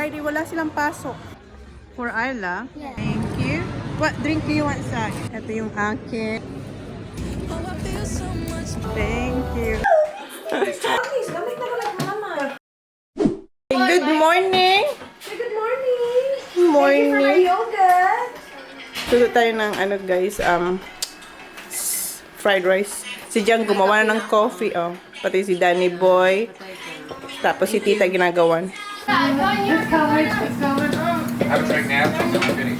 Friday, wala silang pasok. For Ayla. Yeah. Thank you. What drink do you want, Zach? Ito yung akin. Thank you. Good morning! Good morning! Morning! Thank you for my yoga! Tulo tayo ng ano guys, fried rice. Si Jang gumawa na ng coffee, oh. Pati si Danny Boy. Tapos si Tita ginagawan. Have a drink now, I'm finished.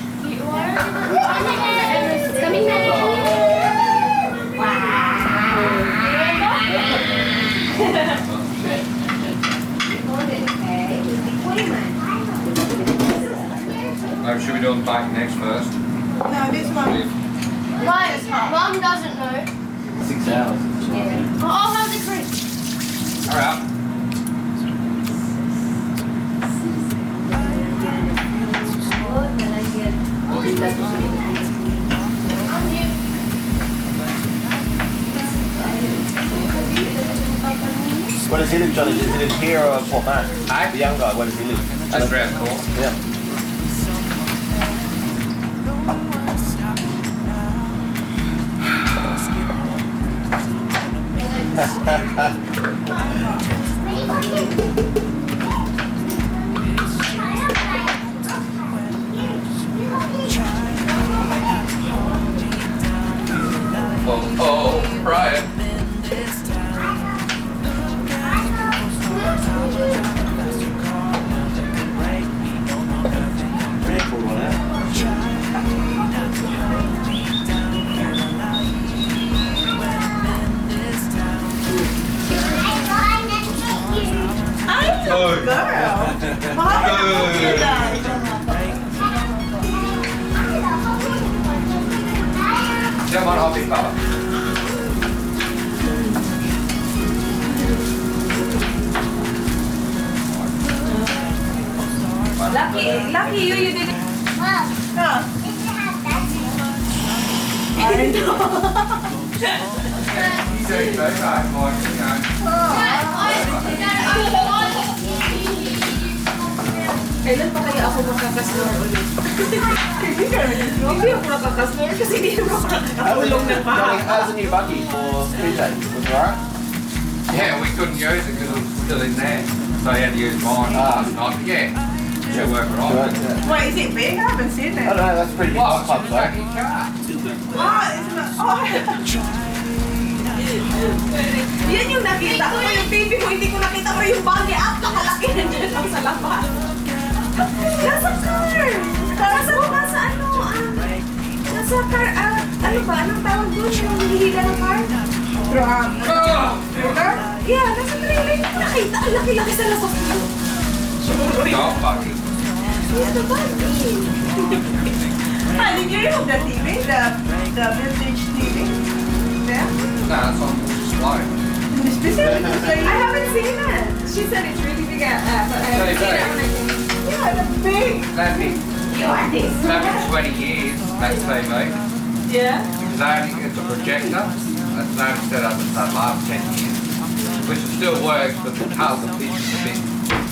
Should we do the bike next first? No, this one. Mom doesn't know. 6 hours. Yeah. I'll have the drink. Alright. Where does he live, Johnny? Does he live here or Port Mac? Hi. The young guy, where does he live? That's round the corner. Yeah. Oh, Brian. Really cool one, eh? Girl! Come on, I'll be fella. Lucky you didn't. Mom, Huh? did you have that? I know. You say no, like, you know. Kailan pa kaya ako makakasnore ulit? Hindi ako makakasnore kasi hindi ako makakaulong ng Johnny, how's the new buggy for PJ? Was it alright? Yeah, we couldn't use it because it was still in there. So I had to use mine last night. But yeah, should work Right, right. yeah. Wait, is it big? I haven't seen I it. don't know, that's a pretty big Well, it's club, in the back of though. your car. It's not. Oh, yan yung nakita ko. Yung baby ko, hindi ko nakita mo yung bagay. Nakalaki na dyan lang sa labas. Nasa car! Nasa baba sa ano? Nasa car, ano ba? Anong tawag doon? Yung hihila ng car? Trailer? Yeah, nasa trailer. Nakita, ang laki-laki sa labas mo. Dog buggy. Yeah, the bagay. Did you remove the TV? The vintage TV? Yeah? No, it's on display. I haven't seen it. She said it's really big but I haven't seen it when I came. Yeah, the big. That'd be You are this. having 20 years, that TV. Yeah. Because it's a projector. That's only set up in the last 10 years. Which still works, but the colour of the picture's a bit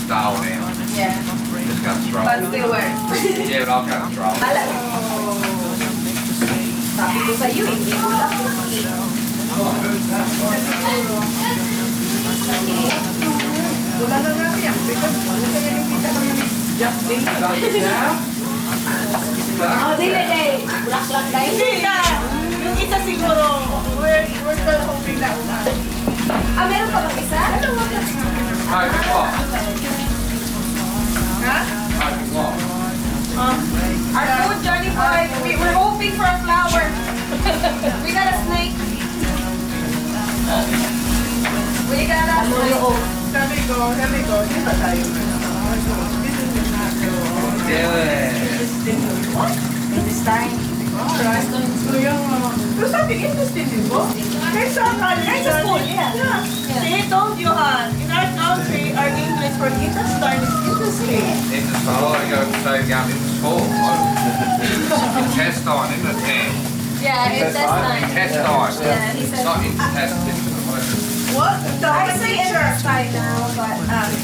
stale now. Yeah. Just got to But throw. still works. Yeah, but I'll go and throw. Alam mo. Sabi ko sa'yo, hindi mo lang lucky. Wala na nga yan. Because wala na yung kita naman ni Justin. Oh, dili day. Bulak-bulak day. Hindi na. Yung isa siguro, we're still hoping na una. Meron pa bang isa? Ano mo ka? Open what? Ha? Open what? Our food, Johnny Boy. We're hoping for a flower. We got a snake. We got a snake. Sabi ko. Di ba tayo? What? This time. Alright. So yung, pero sabi, interesting din po. Kahit sa school, yeah. They told you, in our country, our English for Kitastan is interesting. In the school, I go to save down in the school. Intestine, isn't it, Dan? Yeah, it's that time. Intestine. Yeah, he said. It's not intestine. What? The I say teacher. intestine now, but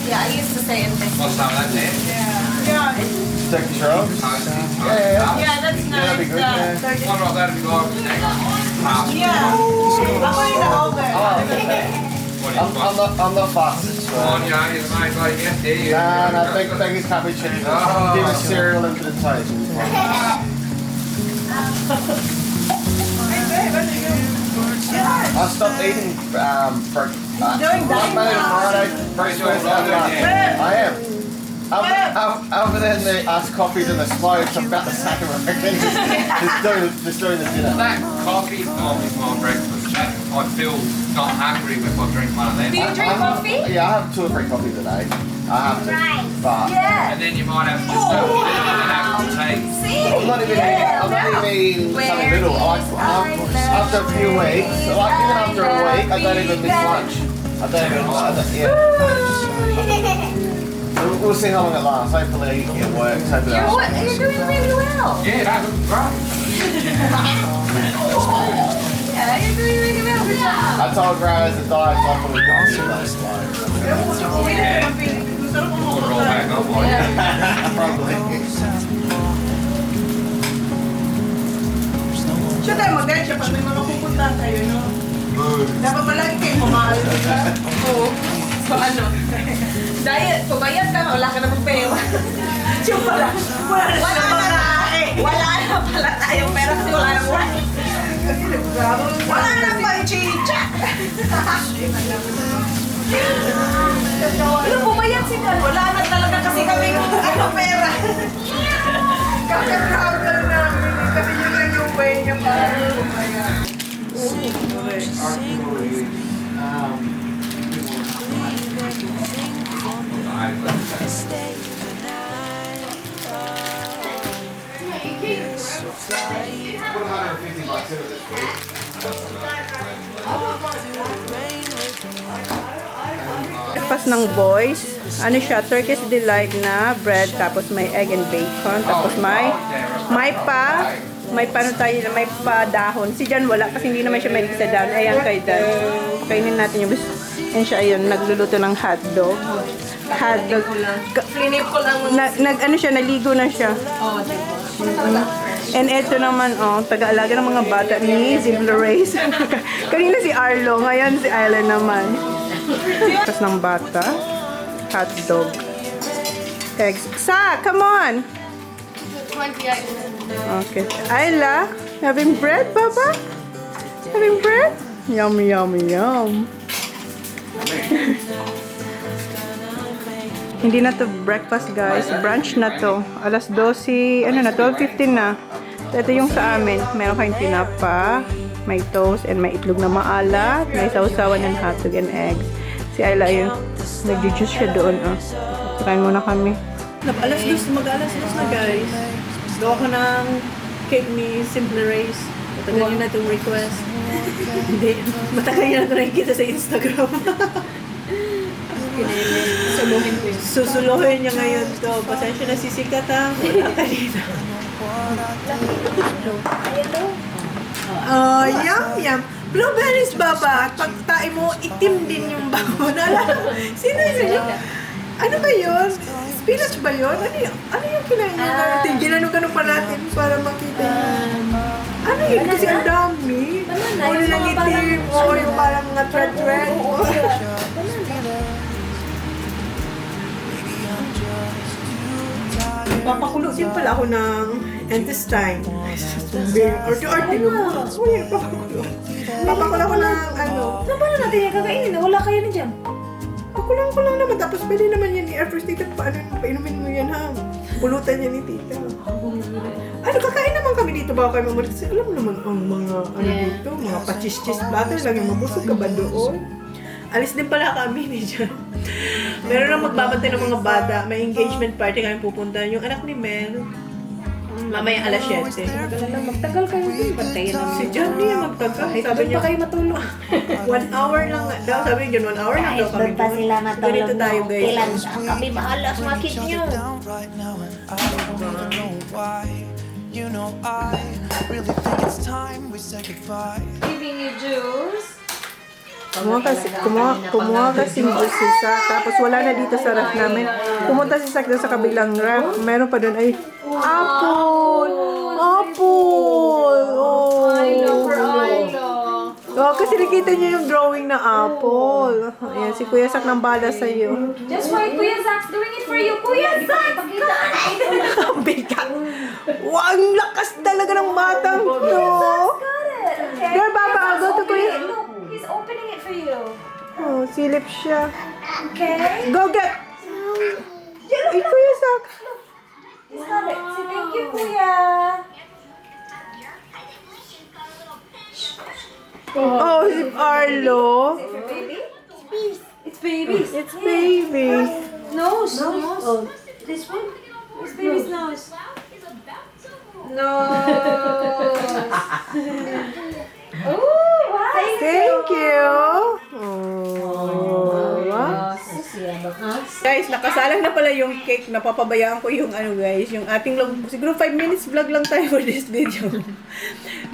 yeah, I used to say intestine. What's some of that, Dan? Yeah. Yeah. Turkish rolls? Yeah. Yeah, that's That'd be nice. good. Yeah. One right there to be like the next half. Yeah. Ako yung na-over. I'm not fast. Come on, yeah, you're the main bloke. Yes, yeah, you. Nah, beg his cappuccino. Oh. Give us cereal into the toast. I stopped eating breakfast. Doing Monday to Friday, Pretty breakfast sure and lunch. yeah. I am. Other than the us coffees and the smokes, I'm about to sack him already. just doing the dinner. That coffee bomb is my breakfast. I feel not hungry if I drink one of them. Do you drink coffee? Yeah, I have 2 or 3 coffees a day. I have to. But Yeah. And then you might have just a little bit of an apple tea. See? I'm not even eating something little. After a few weeks, like even after a week, I don't even miss lunch. We'll see how long it lasts. Hopefully it works. Hopefully You're doing really well. Yeah, that looks great. Yeah, you're doing really well. Good job. I told Rose the diet's off on the coffee last Put it all back up on you. Probably. Siya tayo mag-diet siya pag may mga pupunta tayo, no? Dapat palagi kayo kumahal. Oo. So ano? Diet, pumayat ka, wala ka namang pera. Siya pala. Wala na pala tayong pera kasi wala nang wine. Wala nang panchicha. Ano, pumayat si Dan? Wala na talaga kasi kami pera. Kaka-travel namin. Kasi yun lang yung way niya para kumaya. Breakfast ng boys. Ano siya? Turkish delight na bread, tapos may egg and bacon, tapos may paano tayo na may padahon. Si Jan wala kasi hindi naman siya may sa Dan. Ayan kay Dan. Kainin natin yung and siya ayun, nagluluto ng hotdog. Hotdog. Flinip ko lang. Ano siya, naligo na siya. Oh, diba? And eto naman, taga-alaga ng mga bata ni Zimlo Race. Kanina si Arlo, ngayon si Ayla naman. Tapos ng bata, hotdog. Eggs. Sa, come on! 20 Okay. Ayla, having bread, Baba? Having bread? Yum, yum, yum. Hindi na to breakfast, guys. Brunch na to. Alas 12, ano na, 12:15 na. Ito yung sa amin. Meron kayong tinapa, may toast, and may itlog na maalat, may sausawan and hotdog and eggs. Si Ayla yun. Nag-juice siya doon. Kain muna kami. Alas 2 na, guys. Gawa ko ng cake ni Simple Race. Matagal yun na itong request. Hindi. Matagal yun na ito nakikita sa Instagram. Suluhin ko yun. Susuluhin niya ngayon to. Pasensya na sisikat ha. Wala ka dito. Yum, yum. Blueberries, Baba. Pag tae mo, itim din yung bango. Sino yun? Ano ba yun? Spinach ba yun? Ano yung kinain niya natin? Ginanong-ganong pa natin para makita yun. Ano yun? Kasi ang dami. O lang itim. O yung parang mga thread-thread. Papakulo din pala ako ng intestine. Arte-arte mo. Uy, papakulo. Papakulo ako ng ano. Saan pala natin yung kakainin na wala kayo na dyan? Pakulang ko lang naman. Tapos pwede naman yan ni Air First Tita. Paano, painumin mo yan ha? Pulutan yan ni Tita. Ano, kakain naman kami dito bago kayo mamulit. Kasi alam mo naman ang mga ano dito, mga pachis-chis platter lang yung mabusog ka ba doon? Alis din pala kami ni John. Meron na magbabantay ng mga bata. May engagement party kami pupunta. Yung anak ni Mel, mamaya alas 7. Magtagal kayo din. Bantayan namin. Si John niya magtagal. Sabi niya, kayo matulog. 1 hour lang nga daw. Sabi niya, 1 hour lang daw kami Doon pa sila matulog. Ganito tayo, guys. Kailan kami bahala sa mga kids nyo. You know I really think it's time we say goodbye. Giving you juice. Kumuha kasi si Sak. Tapos wala na dito sa ref namin. Pumunta si Sak doon sa kabilang ref. Meron pa doon ay apple! Apple! Oh. Oh, kasi nakita niyo yung drawing na apple. Ayan, si Kuya Sak nang bala sa'yo. Just wait, Kuya Zach's doing it for you. Kuya Zach! Ang bigat. Wow, ang lakas talaga ng batang to. Got it. Okay. Girl, Baba, I'll go to Kuya. Look, he's opening it for you. Oh, silip siya. Okay. Go get. Ay, Kuya Sak. He's got it. Say thank you, Kuya. Oh, si Arlo. Is it for baby? It's baby's. It's baby. Nose. Oh. This one? Where's baby's nose? Nose. Oh, wow. Thank you. Oh, wow. Guys, nakasalang na pala yung cake. Napapabayaan ko yung ano guys, yung ating siguro 5 minutes vlog lang tayo for this video.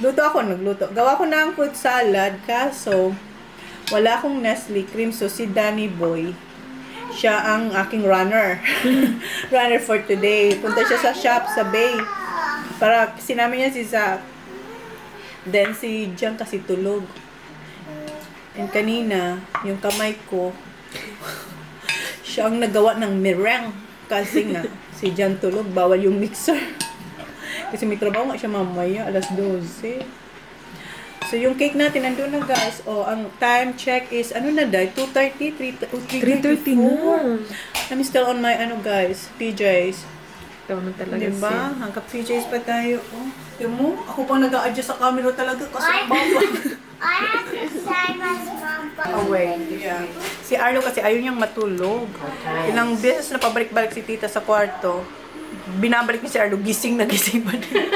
Nagluto. Gawa ko na ang fruit salad, kaso wala akong Nestle cream, so si Danny Boy, siya ang aking runner. Runner for today. Punta siya sa shop sa Bay. Para sinama niya si Zach. Then si Jan kasi tulog. And kanina, yung kamay ko, siya ang nagawa ng meringue. Kasi nga, si Jan tulog, bawal yung mixer. Kasi may trabaho nga siya mamaya, alas 12. So, yung cake natin, nandun na guys. O, ang time check is, ano na dahil? 2:30? 3:30 na. I'm still on my, guys, PJs. Ikaw na talaga Diba? Hanggang PJs pa tayo. Oh, di mo? Ako pang nag-a-adjust sa camera talaga kasi I have to sign my mom. away. Yeah. Si Arlo kasi ayaw niyang matulog. Ilang beses na pabalik-balik si tita sa kwarto. Binabalik ni si Arlo, gising na gising pa din.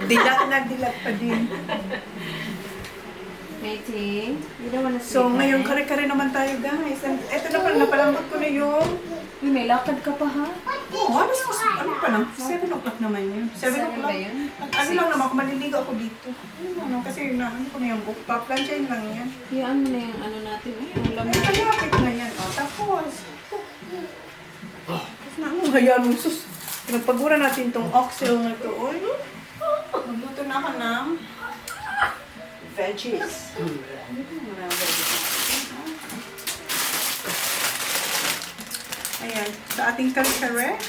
Dilat pa din. Mating, you don't want to So, ngayon kare-kare naman tayo guys. And eto na pala, napalambot ko na yung... Uy, may lakad ka pa ha? Oh, ano pa lang? 7 o'clock naman yun. 7 o'clock. ba yun? Ano lang naman, kung maliligo ako dito. Kasi ano ko na yung book. Pa-planchain lang yan. Yan mo na yung ano natin. Yung Ay, lamig. kalapit na yan. Oh, tapos na ano, hayaan mo, sus. Pinagpagura natin itong oxel na ito. Oy, magluto na ako ng veggies. Ayan, sa ating kare-kare.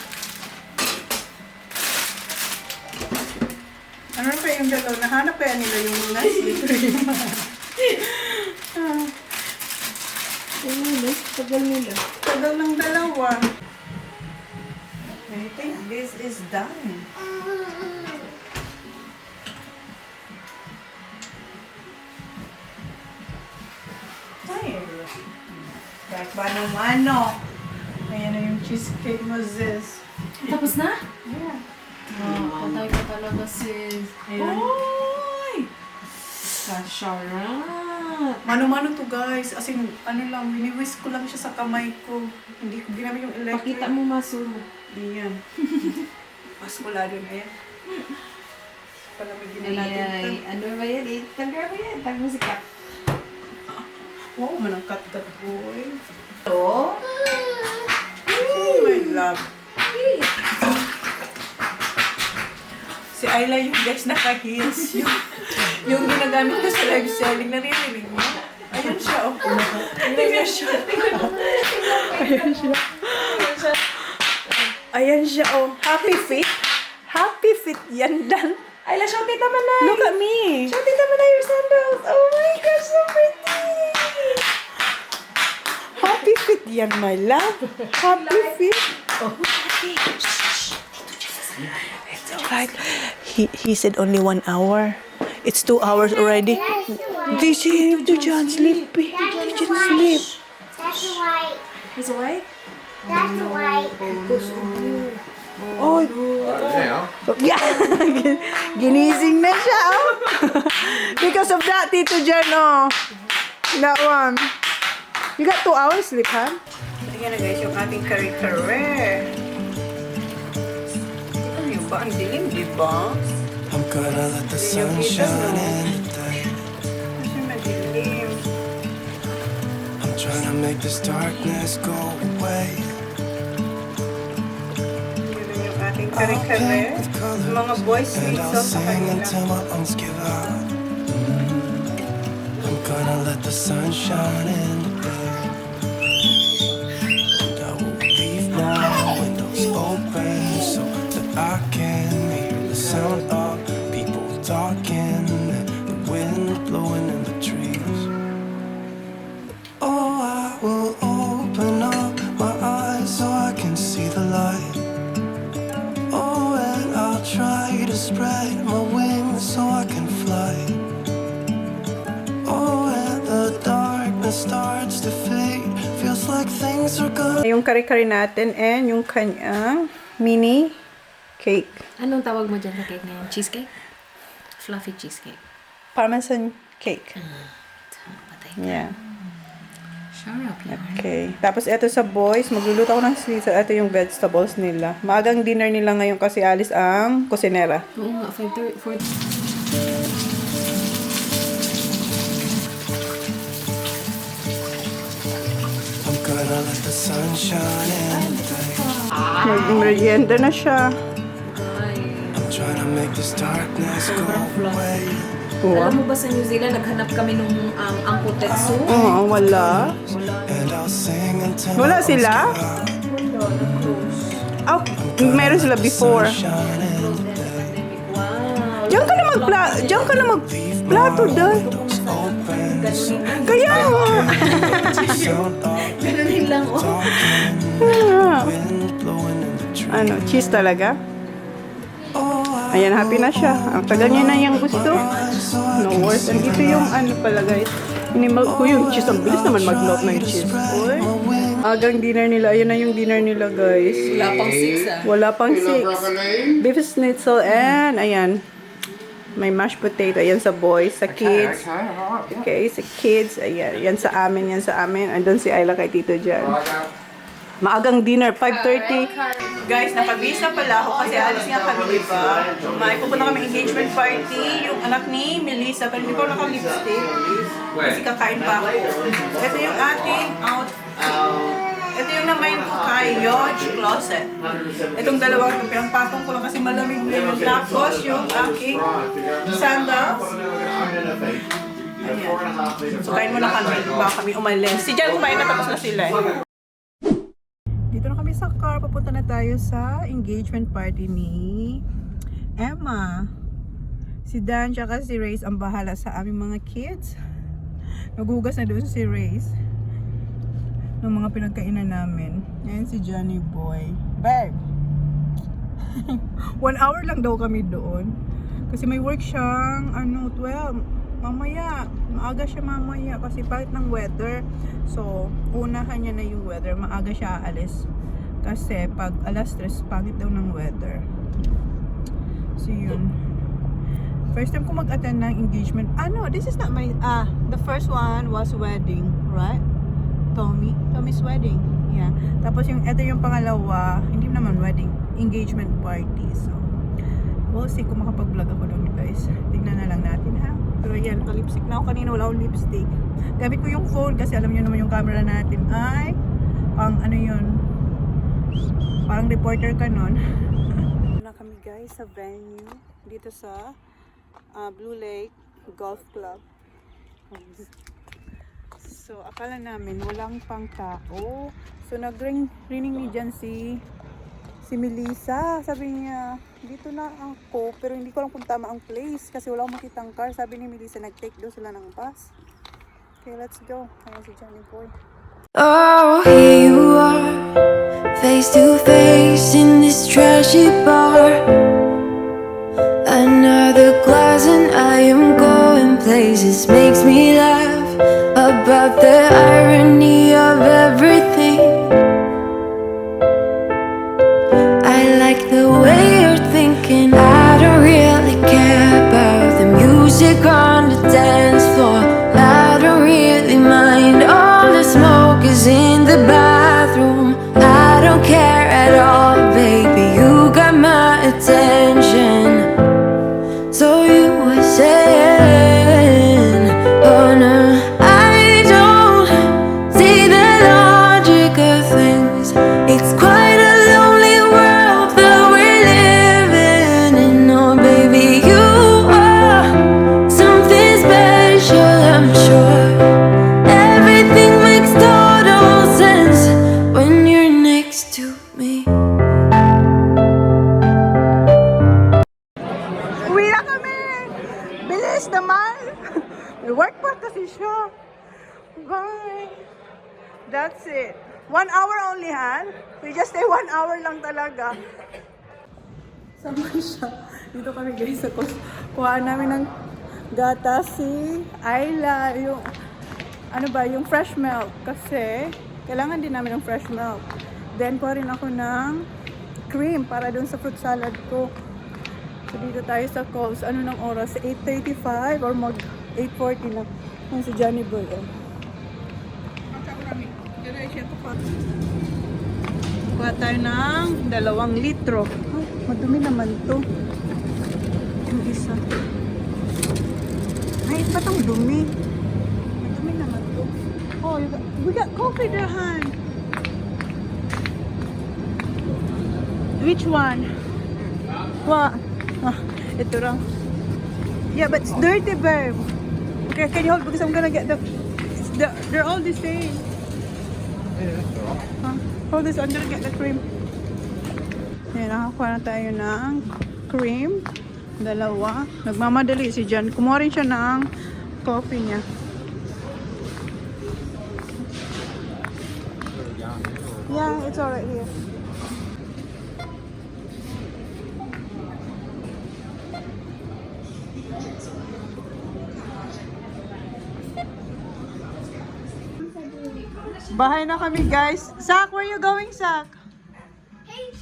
Ano pa yung dalaw? Nahanap kaya nila yung Nestle cream. Tagal nila. Tagal ng dalawa. I think this is done. Kahit ba naman, no? Ayan na yung cheesecake mo, sis. Tapos na? Yeah. Patay ka talaga sis. Ayan. Oy! Kasharat. Mano-mano to, guys. As in, ano lang, wini-whisk ko lang siya sa kamay ko. Hindi ko ginamit yung electric. Pakita mo masul. Ayan. Mas mula dun, ayan. Palamigin na natin ito. Ay, ano ba yan? Tagal mo yan. Tagal mo si Kat. Wow, manang kat-kat, boy. Ito? Oh, my love. Si Ayla yung guys naka-heels. Yung ginagamit ko sa live selling, naririnig mo? Ayan siya, oh. Ayan siya. Ayan siya. Ayan siya, oh. Happy feet. Happy feet yan, Dan. Ayla, show tita Manay. Look at me. Show tita Manay your sandals. Oh my gosh, so pretty. Happy feet yan, my love. Happy feet. Oh. It's alright. He said only 1 hour. It's 2 hours already. This is the John sleepy. He just sleep. That's white. Is it white? That's white. Oh, Now, yeah. Ginising na siya, oh. Because of that, Tito Jen, oh. That one. You got 2 hours sleep, huh? Ayan na guys, yung ating kare-kare. Ano yun ba? Ang dilim, di ba? I'm gonna let the sun shine in the day. Kasi madilim. trying to make this darkness go away. Yun yung ating kare-kare. Mga boys And sweet I'll sauce sa sing kanila. until my lungs give out. I'm gonna let the sun shine in today. And I will leave my windows open so that I can hear the sound of people talking and the wind blowing in the trees. Oh, I will open up my eyes so I can see the light. Oh, and I'll try to spread my wings so I can fly. Oh, and the darkness starts to fade. Feels like things are gonna. Yung kare-kare natin and yung kanyang mini cake. Anong tawag mo dyan sa cake na yun? Cheesecake? Fluffy cheesecake. Parmesan cake. Patay. Yeah. Sure up yan. Okay. Tapos ito sa boys, magluluto ako ng sisal. Ito yung vegetables nila. Maagang dinner nila ngayon kasi alis ang kusinera. Oo nga, 5:30, 4:00. I'm gonna let the sun shine in today. Mag-merienda na siya. I'm trying to make this darkness go away. Alam mo ba sa New Zealand, naghanap kami nung angkotetsu? Oo, wala. And I'll sing until Wala my lungs sila? give out. Oh, meron sila before. Shine in today. Wow. Diyan ka na magplato doon. Open so Kaya nga. the sound of Ganunin lang, oh. wind blowing in the trees. Ano, cheese talaga? Oh, Ayan, happy na siya. Ang tagal niya na yung gusto. No worse. And ito yung ano pala guys. Inimal ko yung cheese. Ang bilis naman mag-melt ng cheese. Uy. Agang dinner nila. Ayan na yung dinner nila guys. Wala pang 6 ah. Wala pang 6. Beef schnitzel and ayan. May mashed potato. Ayan sa boys. Sa kids. Okay, sa kids. Ayan. Yan sa amin. Yan sa amin. Andun si Ayla kay Tito dyan. Maagang dinner, 5:30. Guys, nakabihis na pala ako kasi alis nga kami, diba? May pupunta kami engagement party, yung anak ni Melissa, pero hindi ko naka-lipstick. Kasi kakain pa ako. Ito yung ating ito yung naman ko kay Yodge Closet. Itong dalawang pinagpatong ko lang kasi malamig na yun. Tapos yung aking sandals. Ayan. So, kain mo na kami. Baka kami umalis. Si Jan kumain na tapos na sila eh. Dito na kami sa car. Papunta na tayo sa engagement party ni Emma. Si Dan tsaka si Reyes ang bahala sa aming mga kids. Naghugas na doon si Reyes ng mga pinagkainan namin. Ayan si Johnny Boy. Babe! 1 hour lang daw kami doon. Kasi may work siyang 12. Mamaya, maaga siya mamaya kasi pangit ng weather. So, unahan niya na yung weather. Maaga siya aalis. Kasi pag alas 3, pangit daw ng weather. So, yun. First time ko mag-attend ng engagement. No, this is not my, the first one was wedding, right? Tommy's wedding. Yeah. Tapos ito yung pangalawa, hindi naman wedding, engagement party. So, we'll see kung makapag-vlog ako doon guys. Tingnan na lang natin ha. Pero yan, naka-lipstick na ako kanina, wala akong lipstick. Gamit ko yung phone kasi alam niyo naman yung camera natin ay pang parang reporter ka nun. Na kami guys sa venue dito sa Blue Lake Golf Club. So akala namin walang pang tao. So nag-ring ni dyan si Melissa. Sabi niya, dito na ako, pero hindi ko alam kung tama ang place kasi wala akong makitang car. Sabi ni Melissa, nag-take daw sila ng bus. Okay, let's go. Ayan si Johnny Boy. Oh, here you are, face to face in this trashy bar. Another glass and I am going places. Makes me laugh about the irony of everything. I like the way you're thinking. I don't really care about the music on the dance floor. I don't really mind all the smoke is in the bathroom. I don't care at all, baby. You got my attention. So you were saying, oh no, I don't Bye! That's it. 1 hour only, Han? We just stay 1 hour lang talaga. Sama siya. Dito kami guys sa kuhaan namin ng gatas si Ayla. Yung, ano ba, yung fresh milk. Kasi, kailangan din namin ng fresh milk. Then, kuha rin ako ng cream para dun sa fruit salad ko. So, dito tayo sa Coles. Ano ng oras? 8:35 or mag 8:40 na. Yung si Johnny Boy. Kuha tayo ng 2 litro. Ay, madumi naman to. Yung isa. Ay, ba't ang dumi? Madumi naman to. Oh, we got coffee there, Han. Which one? What? Ah, ito lang. Yeah, but it's dirty, babe. Okay, can you hold because I'm gonna get they're all the same. Hold this, I'm gonna get the cream. Ayan, nakakuha na tayo ng cream. 2. Nagmamadali si Jan. Kumuha rin siya ng coffee niya. Yeah, it's alright here. Bahay na kami, guys. Zach, where you going, Zach? Hay's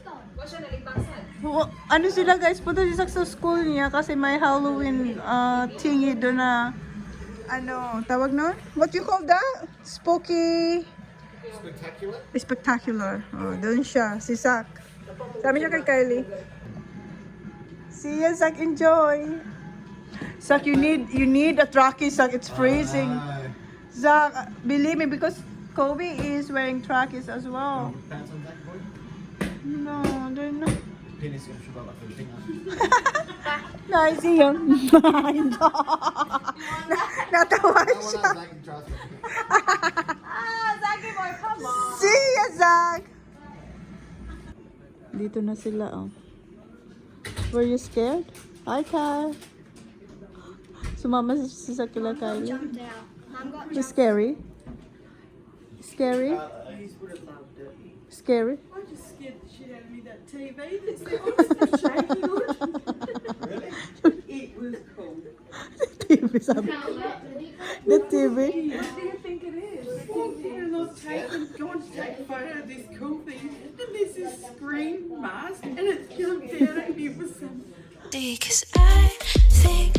gone. Ano sila, guys? Punta si Zach sa school niya kasi may Halloween thingy doon na ano, tawag nun? What you call that? Spooky? Spectacular. Oh, doon siya. Si Zach. Sabi siya kay Kylie. See ya, Zach. Enjoy. Zach, you need a trackie, Zach. It's freezing. Zach, believe me, because Kobe is wearing trackies as well. Pants on Zach, boy? No, they're not. Penis yung sugar like everything else. Nice, see you. Natawa siya. Zaki boy, come on. See ya, Zach. Dito na sila, oh. Were you scared? Hi, Kai. Sumama si Zach kila Kylie. Jumped out. Mom got It's scary. Scary? Scary? I just scared the shit out of me, that TV. It's the honest shaking on. Really? It was cool. TV sabi. The TV. What do you think it is? Walked in and I was going to take a photo of this cool thing, and there's this screen mask, and it's jumped out, and it was some. Cause I think